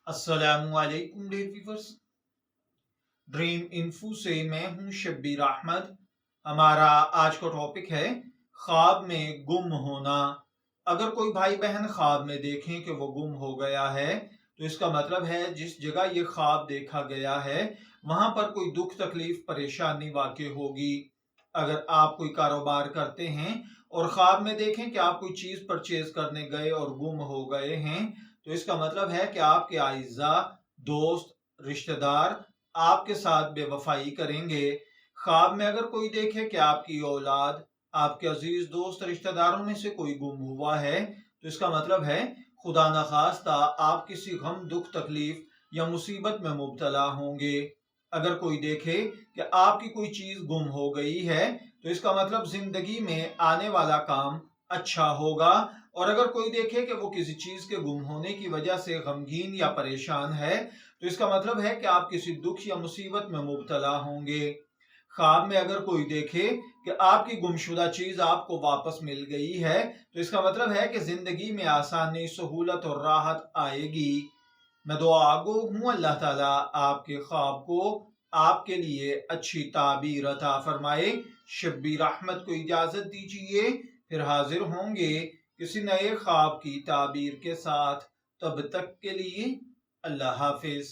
अस्सलामुअलैकुम dear viewers. Dream info से मैं हूं शब्बीर अहमद। हमारा आज का टॉपिक है ख्वाब में गुम होना। अगर कोई भाई बहन ख्वाब में देखें कि वो गुम हो गया है तो इसका मतलब है जिस जगह ये ख्वाब देखा गया है वहां पर कोई दुख तकलीफ परेशानी वाक़ई होगी। अगर आप कोई कारोबार करते हैं और ख्वाब में देखें कि आप कोई चीज परचेज करने गए और गुम हो गए हैं तो इसका मतलब है कि आपके आइज़ा, दोस्त, रिश्तेदार आपके साथ बेवफाई करेंगे। ख्वाब में अगर कोई देखे कि आपकी औलाद, आपके अजीज दोस्त, रिश्तेदारों में से कोई गुम हुआ है तो इसका मतलब है खुदा न खास्ता आप किसी गम, दुख, तकलीफ या मुसीबत में मुब्तला होंगे। अगर कोई देखे कि आपकी कोई चीज गुम हो गई है तो इसका मतलब जिंदगी में आने वाला काम अच्छा होगा। और अगर कोई देखे कि वो किसी चीज के गुम होने की वजह से गमगीन या परेशान है तो इसका मतलब है कि आप किसी दुख या मुसीबत में मुब्तला होंगे। ख्वाब में अगर कोई देखे कि आपकी गुमशुदा चीज आपको वापस मिल गई है तो इसका मतलब है कि जिंदगी में आसानी, सहूलत और राहत आएगी। मैं दुआ गो हूँ अल्लाह ताला आपके ख्वाब को आपके लिए अच्छी ताबीर अता फरमाए। शब्बीर अहमद को इजाजत दीजिए, फिर हाजिर होंगे किसी नए ख्वाब की ताबीर के साथ। तब तक के लिए अल्लाह हाफिज।